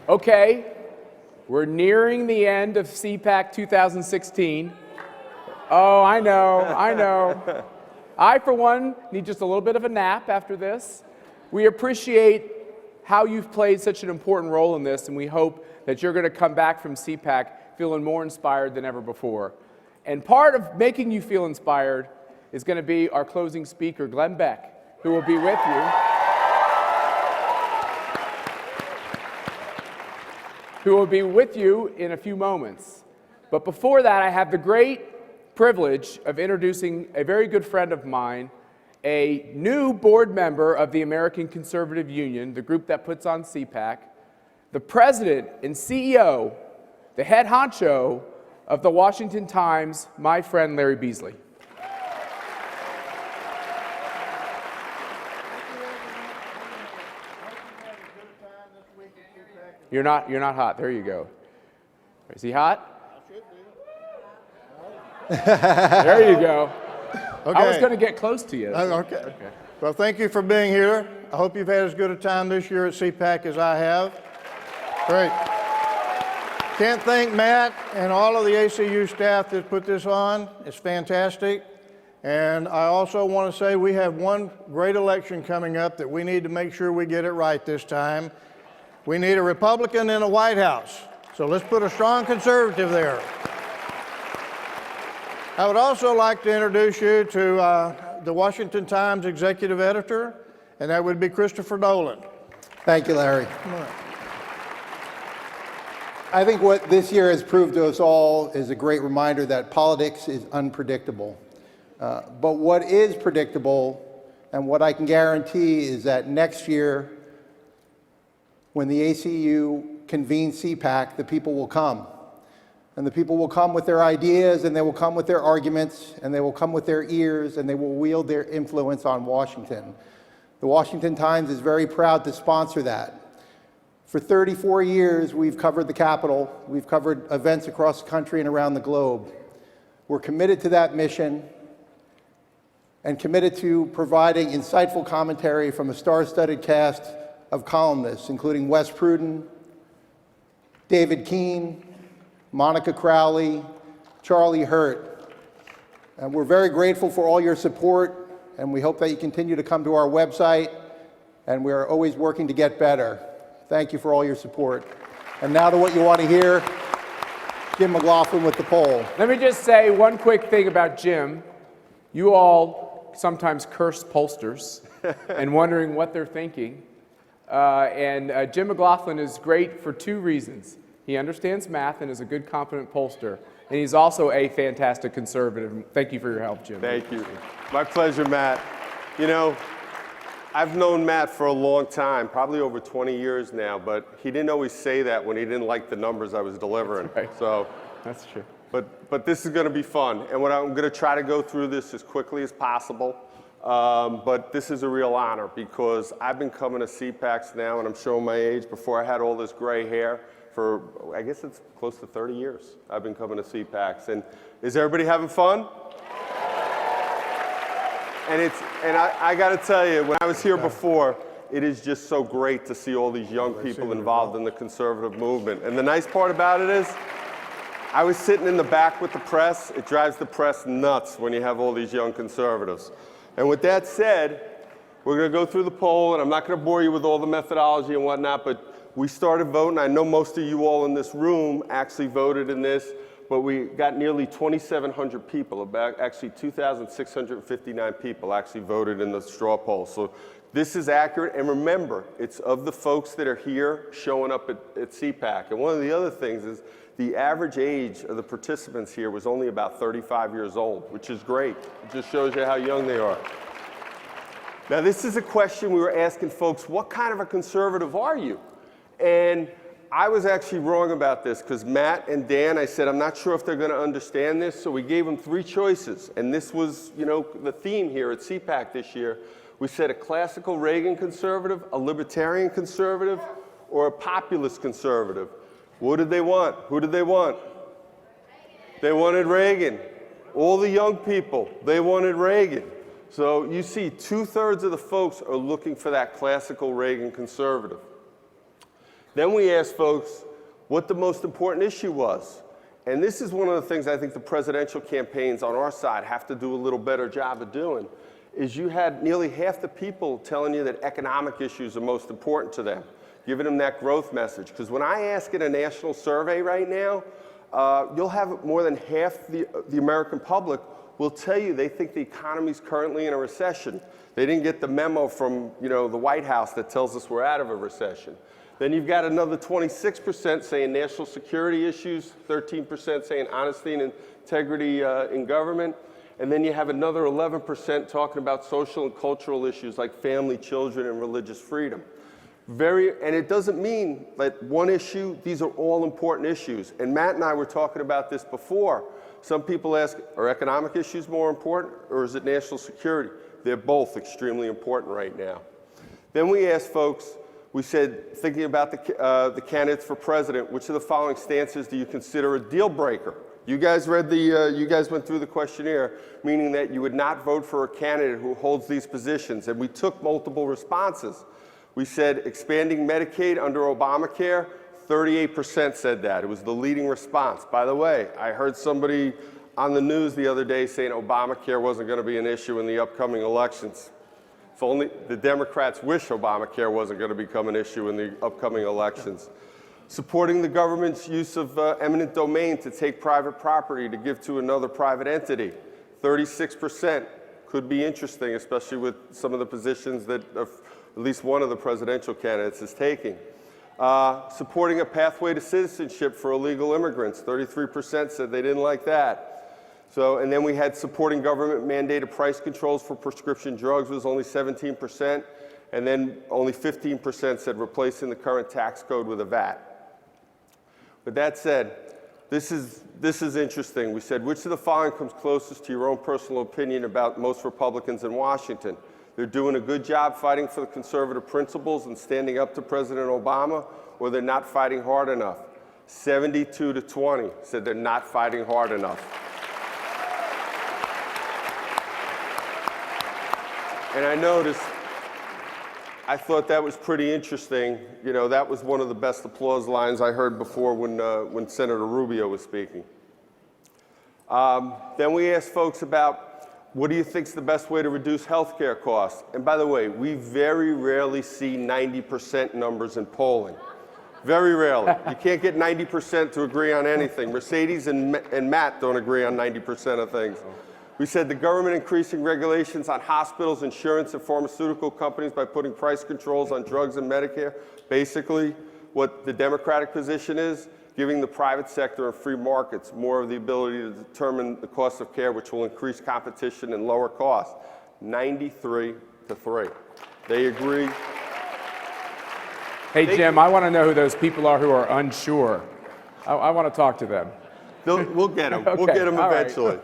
Okay, we're nearing the end of CPAC 2016. Oh, I know. I, for one, need just a little bit of a nap after this. We appreciate how you've played such an important role in this, and we hope that you're going to come back from CPAC feeling more inspired than ever before. And part of making you feel inspired is going to be our closing speaker, Glenn Beck, who will be with you. Who will be with you in a few moments. But before that, I have the great privilege of introducing a very good friend of mine, a new board member of the American Conservative Union, the group that puts on CPAC, the president and CEO, the head honcho of the Washington Times, my friend Larry Beasley. You're not hot. There you go. Is he hot? I should be. There you go. Okay. I was going to get close to you. Okay. Well, thank you for being here. I hope you've had as good a time this year at CPAC as I have. Great. Can't thank Matt and all of the ACU staff that put this on. It's fantastic. And I also want to say we have one great election coming up that we need to make sure we get it right this time. We need a Republican in the White House. So let's put a strong conservative there. I would also like to introduce you to the Washington Times executive editor, and that would be Christopher Dolan. Thank you, Larry. I think what this year has proved to us all is a great reminder that politics is unpredictable. But what is predictable, and what I can guarantee, is that next year, when the ACU convenes CPAC, the people will come. And the people will come with their ideas, and they will come with their arguments, and they will come with their ears, and they will wield their influence on Washington. The Washington Times is very proud to sponsor that. For 34 years, we've covered the Capitol. We've covered events across the country and around the globe. We're committed to that mission and committed to providing insightful commentary from a star-studded cast of columnists, including Wes Pruden, David Keene, Monica Crowley, Charlie Hurt. And we're very grateful for all your support, and we hope that you continue to come to our website, and we're always working to get better. Thank you for all your support. And now to what you want to hear, Jim McLaughlin with the poll. Let me just say one quick thing about Jim. You all sometimes curse pollsters and wondering what they're thinking. Jim McLaughlin is great for two reasons. He understands math and is a good, competent pollster. And he's also a fantastic conservative. Thank you for your help, Jim. Thank you. My pleasure, Matt. You know, I've known Matt for a long time, probably over 20 years now, but he didn't always say that when he didn't like the numbers I was delivering. That's right. So, that's true. But this is going to be fun. And what I'm going to try to go through this as quickly as possible. But this is a real honor because I've been coming to CPACs now, and I'm showing my age, before I had all this gray hair. For, I guess it's close to 30 years I've been coming to CPACs. And is everybody having fun? And I got to tell you, when I was here before, it is just so great to see all these young people involved in the conservative movement. And the nice part about it is, I was sitting in the back with the press. It drives the press nuts when you have all these young conservatives. And with that said, we're going to go through the poll, and I'm not going to bore you with all the methodology and whatnot, but we started voting. I know most of you all in this room actually voted in this, but we got nearly 2,700 people, about actually 2,659 people actually voted in the straw poll. So this is accurate, and remember, it's of the folks that are here showing up at CPAC. And one of the other things is the average age of the participants here was only about 35 years old, which is great. It just shows you how young they are. Now, this is a question we were asking folks, what kind of a conservative are you? And I was actually wrong about this because Matt and Dan, I said, I'm not sure if they're going to understand this, so we gave them three choices. And this was, you know, the theme here at CPAC this year. We said a classical Reagan conservative, a libertarian conservative, or a populist conservative. What did they want? Who did they want? They wanted Reagan. All the young people, they wanted Reagan. So you see, 2/3 of the folks are looking for that classical Reagan conservative. Then we asked folks what the most important issue was. And this is one of the things I think the presidential campaigns on our side have to do a little better job of doing, is you had nearly half the people telling you that economic issues are most important to them, giving them that growth message. Because when I ask in a national survey right now, you'll have more than half the American public will tell you they think the economy's currently in a recession. They didn't get the memo from the White House that tells us we're out of a recession. Then you've got another 26% saying national security issues, 13% saying honesty and integrity in government, and then you have another 11% talking about social and cultural issues like family, children, and religious freedom. And it doesn't mean that one issue, these are all important issues. And Matt and I were talking about this before. Some people ask, are economic issues more important or is it national security? They're both extremely important right now. Then we asked folks, we said, thinking about the candidates for president, which of the following stances do you consider a deal breaker? You guys went through the questionnaire, meaning that you would not vote for a candidate who holds these positions, and we took multiple responses. We said expanding Medicaid under Obamacare, 38% said that. It was the leading response. By the way, I heard somebody on the news the other day saying Obamacare wasn't going to be an issue in the upcoming elections. If only the Democrats wish Obamacare wasn't going to become an issue in the upcoming elections. Supporting the government's use of eminent domain to take private property to give to another private entity, 36%. Could be interesting, especially with some of the positions that at least one of the presidential candidates is taking. Supporting a pathway to citizenship for illegal immigrants, 33% said they didn't like that. And then we had supporting government mandated price controls for prescription drugs was only 17%, and then only 15% said replacing the current tax code with a VAT. With that said, this is interesting. We said, which of the following comes closest to your own personal opinion about most Republicans in Washington? They're doing a good job fighting for the conservative principles and standing up to President Obama, or they're not fighting hard enough? 72-20 said they're not fighting hard enough. And I noticed, I thought that was pretty interesting. That was one of the best applause lines I heard before when Senator Rubio was speaking. Then we asked folks about, what do you think is the best way to reduce health care costs? And by the way, we very rarely see 90% numbers in polling. Very rarely. You can't get 90% to agree on anything. Mercedes and Matt don't agree on 90% of things. We said the government increasing regulations on hospitals, insurance, and pharmaceutical companies by putting price controls on drugs and Medicare. Basically, what the Democratic position is, giving the private sector and free markets more of the ability to determine the cost of care, which will increase competition and lower costs. 93-3. They agree. Hey, Jim, I want to know who those people are who are unsure. I want to talk to them. We'll get them. Okay, We'll get them all right. eventually.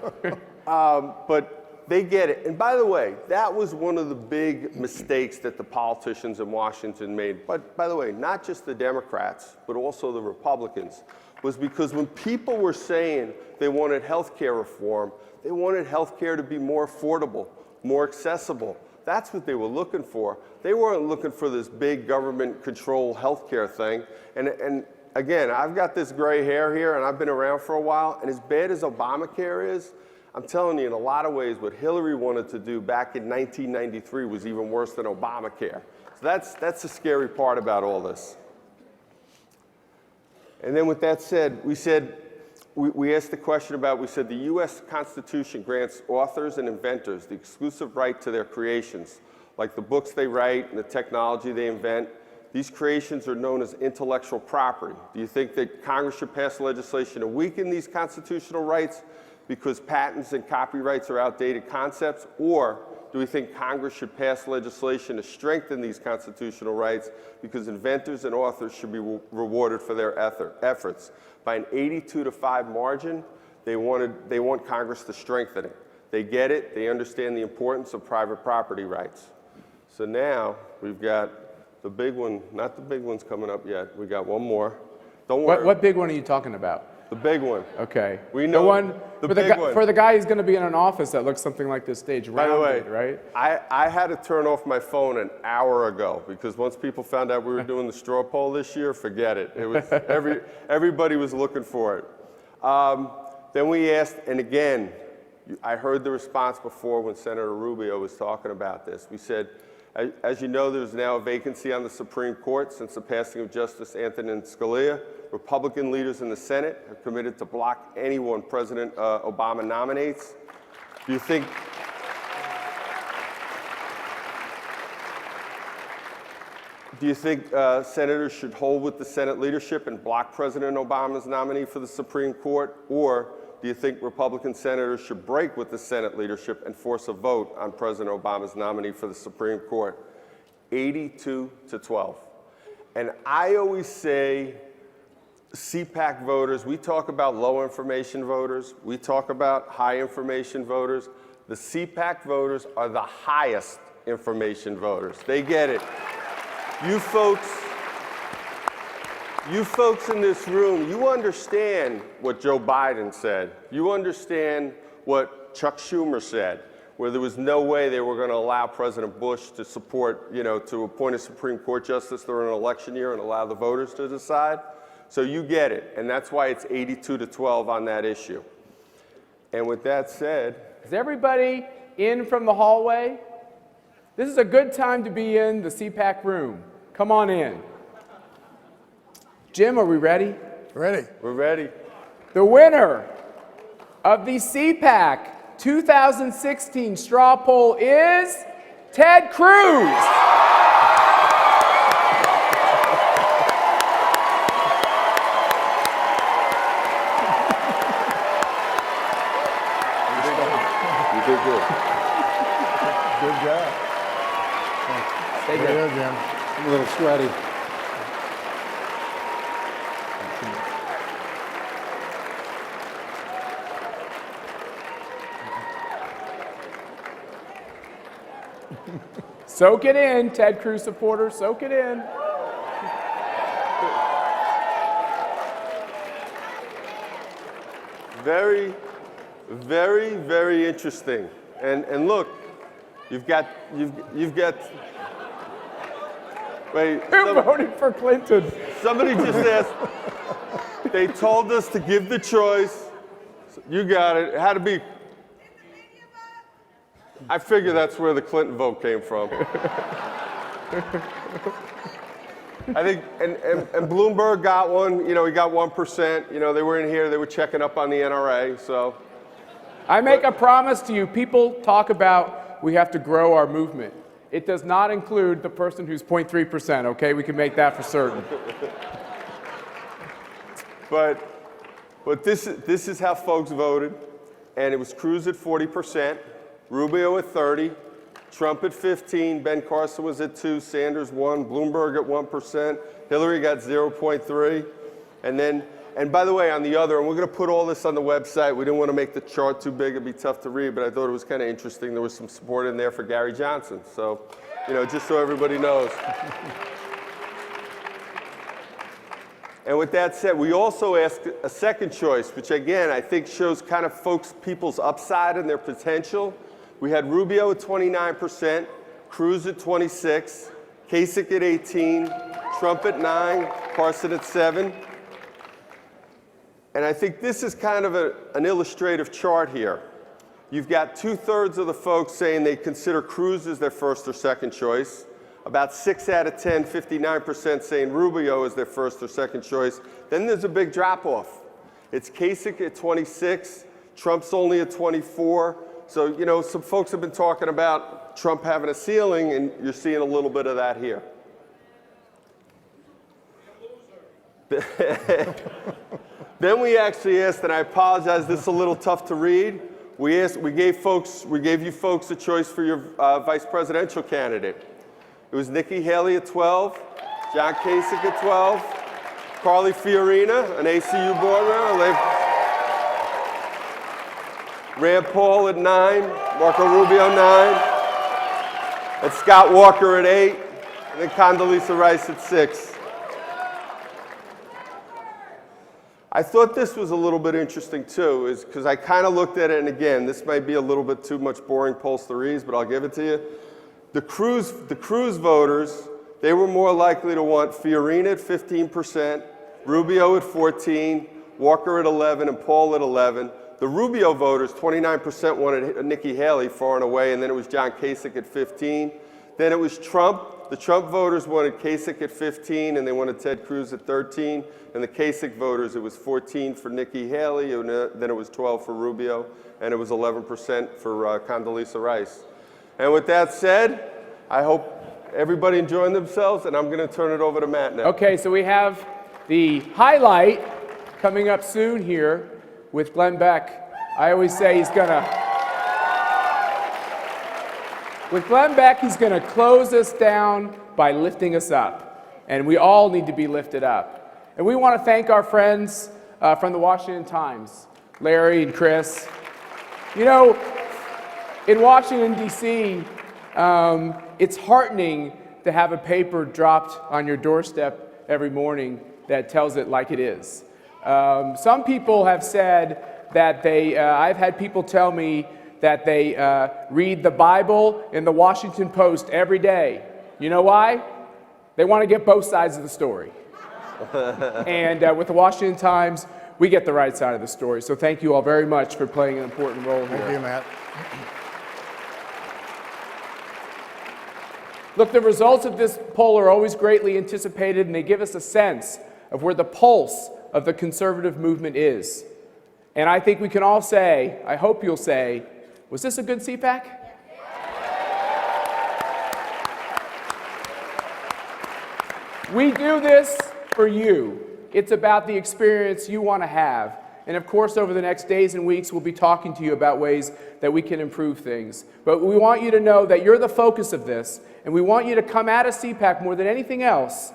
But they get it. And by the way, that was one of the big mistakes that the politicians in Washington made. But by the way, not just the Democrats, but also the Republicans, was because when people were saying they wanted health care reform, they wanted health care to be more affordable, more accessible. That's what they were looking for. They weren't looking for this big government control health care thing. And again, I've got this gray hair here, and I've been around for a while, and as bad as Obamacare is, I'm telling you, in a lot of ways, what Hillary wanted to do back in 1993 was even worse than Obamacare. So that's the scary part about all this. And then with that said, we asked the question about, we said the U.S. Constitution grants authors and inventors the exclusive right to their creations, like the books they write and the technology they invent. These creations are known as intellectual property. Do you think that Congress should pass legislation to weaken these constitutional rights because patents and copyrights are outdated concepts? Or do we think Congress should pass legislation to strengthen these constitutional rights because inventors and authors should be rewarded for their efforts? By an 82-5 margin, they want Congress to strengthen it. They get it. They understand the importance of private property rights. So now we've got the big one, not the big one's coming up yet. We got one more. Don't worry. What big one are you talking about? The big one. Okay. We know the one the for big one. For the guy who's going to be in an office that looks something like this stage. By the way, right? I had to turn off my phone an hour ago because once people found out we were doing the straw poll this year, forget it. It was everybody was looking for it. Then we asked, and again, I heard the response before when Senator Rubio was talking about this. We said, as you know, there's now a vacancy on the Supreme Court since the passing of Justice Antonin Scalia. Republican leaders in the Senate have committed to block anyone President Obama nominates. Do you think senators should hold with the Senate leadership and block President Obama's nominee for the Supreme Court? Or do you think Republican senators should break with the Senate leadership and force a vote on President Obama's nominee for the Supreme Court? 82-12. And I always say, CPAC voters, we talk about low information voters, we talk about high information voters. The CPAC voters are the highest information voters. They get it. You folks in this room, you understand what Joe Biden said. You understand what Chuck Schumer said, where there was no way they were going to allow President Bush to support, to appoint a Supreme Court justice during an election year and allow the voters to decide. So you get it, and that's why it's 82-12 on that issue. And with that said, is everybody in from the hallway? This is a good time to be in the CPAC room. Come on in. Jim, are we ready? Ready? we're ready. The winner of the CPAC 2016 straw poll is Ted Cruz. You did good. Good job. Stay There good. you go, Jim. I'm a little sweaty. Soak it in, Ted Cruz supporters, soak it in. Very, very, very interesting. And look, you've got. Wait. Who voted for Clinton? Somebody just asked. They told us to give the choice. You got it. It had to be. I figure that's where the Clinton vote came from. I think, and Bloomberg got one. He got 1%. They were in here. They were checking up on the NRA. So. I make a promise to you. People talk about we have to grow our movement. It does not include the person who's 0.3%, okay? We can make that for certain. But this is how folks voted, and it was Cruz at 40%, Rubio at 30%, Trump at 15%, Ben Carson was at 2%, Sanders 1%, Bloomberg at 1%, Hillary got 0.3%, and by the way, on the other, and we're going to put all this on the website. We didn't want to make the chart too big; it'd be tough to read. But I thought it was kind of interesting. There was some support in there for Gary Johnson. So, just so everybody knows. And with that said, we also asked a second choice, which again I think shows kind of people's upside and their potential. We had Rubio at 29%, Cruz at 26%, Kasich at 18%, Trump at 9%, Carson at 7%. And I think this is kind of an illustrative chart here. You've got 2/3 of the folks saying they consider Cruz as their first or second choice. About 6 out of 10, 59% saying Rubio is their first or second choice. Then there's a big drop-off. It's Kasich at 26%, Trump's only at 24%. So, some folks have been talking about Trump having a ceiling, and you're seeing a little bit of that here. Then we actually asked, and I apologize, this is a little tough to read. We gave you folks a choice for your vice presidential candidate. It was Nikki Haley at 12%, John Kasich at 12%, Carly Fiorina, an ACU board member, Rand Paul at 9%, Marco Rubio 9%, and Scott Walker at 8%, and then Condoleezza Rice at 6%. I thought this was a little bit interesting too, is because I kind of looked at it, and again, this might be a little bit too much boring pollsterese, but I'll give it to you. The Cruz voters, they were more likely to want Fiorina at 15%, Rubio at 14%, Walker at 11%, and Paul at 11%. The Rubio voters, 29% wanted Nikki Haley far and away, and then it was John Kasich at 15%. Then it was Trump. The Trump voters wanted Kasich at 15%, and they wanted Ted Cruz at 13%. And the Kasich voters, it was 14% for Nikki Haley, and then it was 12% for Rubio, and it was 11% for Condoleezza Rice. And with that said, I hope everybody enjoying themselves, and I'm going to turn it over to Matt now. Okay, so we have the highlight coming up soon here with Glenn Beck. I always say he's going to... With Glenn Beck, he's going to close us down by lifting us up. And we all need to be lifted up. And we want to thank our friends from the Washington Times, Larry and Chris. You know, in Washington, D.C., it's heartening to have a paper dropped on your doorstep every morning that tells it like it is. Some people have said that I've had people tell me that they read the Bible in the Washington Post every day. You know why? They want to get both sides of the story. And with the Washington Times, we get the right side of the story. So thank you all very much for playing an important role here. Thank you, Matt. Look, the results of this poll are always greatly anticipated, and they give us a sense of where the pulse of the conservative movement is. And I think we can all say, I hope you'll say, was this a good CPAC? We do this for you. It's about the experience you want to have. And of course, over the next days and weeks, we'll be talking to you about ways that we can improve things. But we want you to know that you're the focus of this, and we want you to come out of CPAC more than anything else,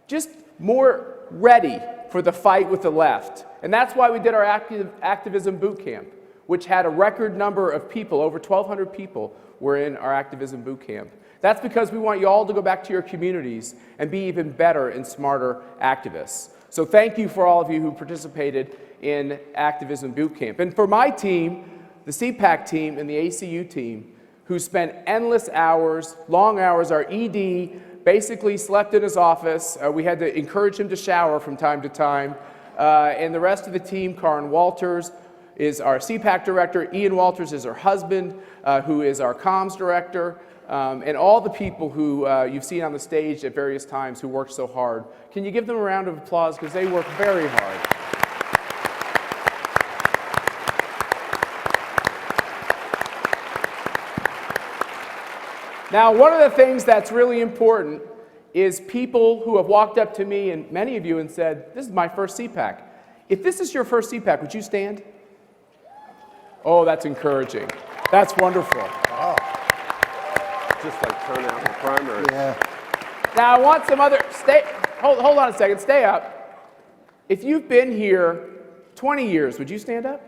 just more ready for the fight with the left. And that's why we did our activism boot camp, which had a record number of people, over 1,200 people were in our activism boot camp. That's because we want you all to go back to your communities and be even better and smarter activists. So thank you for all of you who participated in activism boot camp. And for my team, the CPAC team and the ACU team, who spent endless hours, long hours, our ED basically slept in his office. We had to encourage him to shower from time to time. And the rest of the team, Karin Walters is our CPAC director, Ian Walters is her husband, who is our comms director, and all the people who you've seen on the stage at various times who worked so hard. Can you give them a round of applause, because they work very hard. Now, one of the things that's really important is people who have walked up to me, and many of you, and said, this is my first CPAC. If this is your first CPAC, would you stand? Oh, that's encouraging. That's wonderful. Oh. Just like turn out the primary. Yeah. Now, I want some other, hold on a second, stay up. If you've been here 20 years, would you stand up?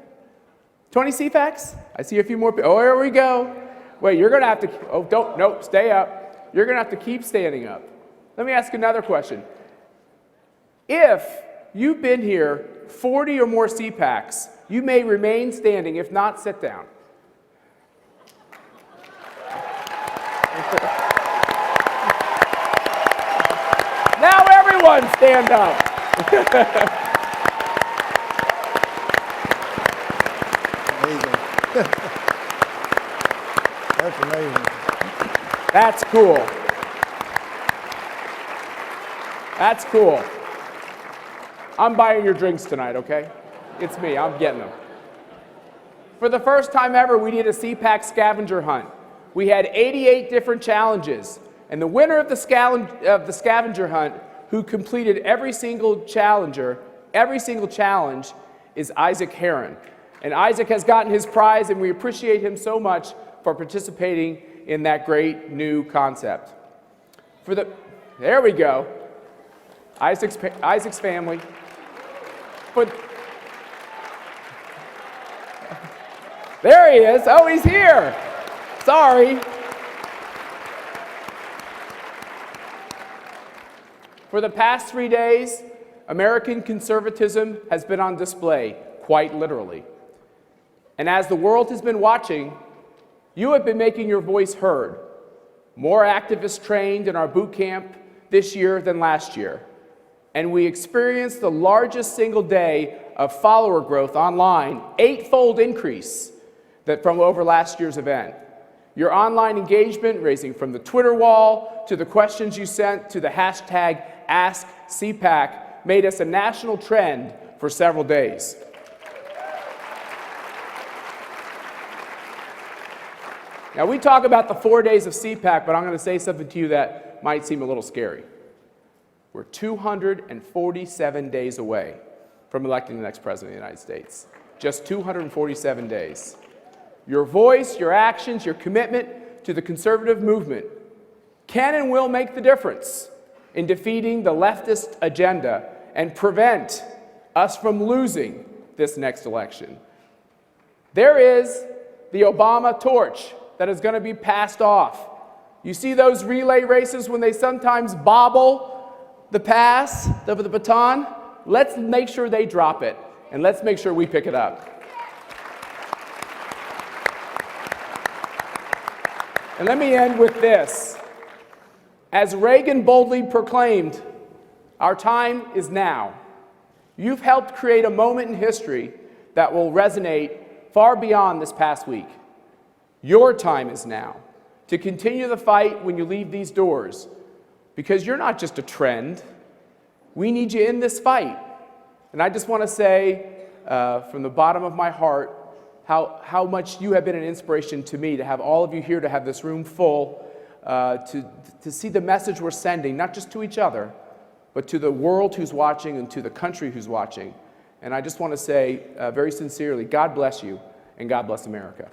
20 CPACs? I see a few more people. Oh, here we go. Wait, you're going to have to, nope, stay up. You're going to have to keep standing up. Let me ask another question. If you've been here 40 or more CPACs, you may remain standing. If not, sit down. Now everyone stand up. Amazing. That's amazing. That's cool. That's cool. I'm buying your drinks tonight, okay? It's me, I'm getting them. For the first time ever, we did a CPAC scavenger hunt. We had 88 different challenges, and the winner of the scavenger hunt, who completed every single challenge, is Isaac Heron. And Isaac has gotten his prize, and we appreciate him so much for participating in that great new concept. There we go. Isaac's family. There he is. Oh, he's here. Sorry. For the past 3 days, American conservatism has been on display, quite literally. And as the world has been watching, you have been making your voice heard. More activists trained in our boot camp this year than last year. And we experienced the largest single day of follower growth online, 8-fold increase from over last year's event. Your online engagement, ranging from the Twitter wall to the questions you sent to the hashtag AskCPAC, made us a national trend for several days. Now, we talk about the 4 days of CPAC, but I'm going to say something to you that might seem a little scary. We're 247 days away from electing the next president of the United States. Just 247 days. Your voice, your actions, your commitment to the conservative movement can and will make the difference in defeating the leftist agenda and prevent us from losing this next election. There is the Obama torch that is going to be passed off. You see those relay races when they sometimes bobble the pass, the baton? Let's make sure they drop it, and let's make sure we pick it up. And let me end with this. As Reagan boldly proclaimed, our time is now. You've helped create a moment in history that will resonate far beyond this past week. Your time is now to continue the fight when you leave these doors, because you're not just a trend. We need you in this fight. And I just want to say from the bottom of my heart how much you have been an inspiration to me, to have all of you here, to have this room full, to see the message we're sending, not just to each other, but to the world who's watching and to the country who's watching. And I just want to say very sincerely, God bless you and God bless America.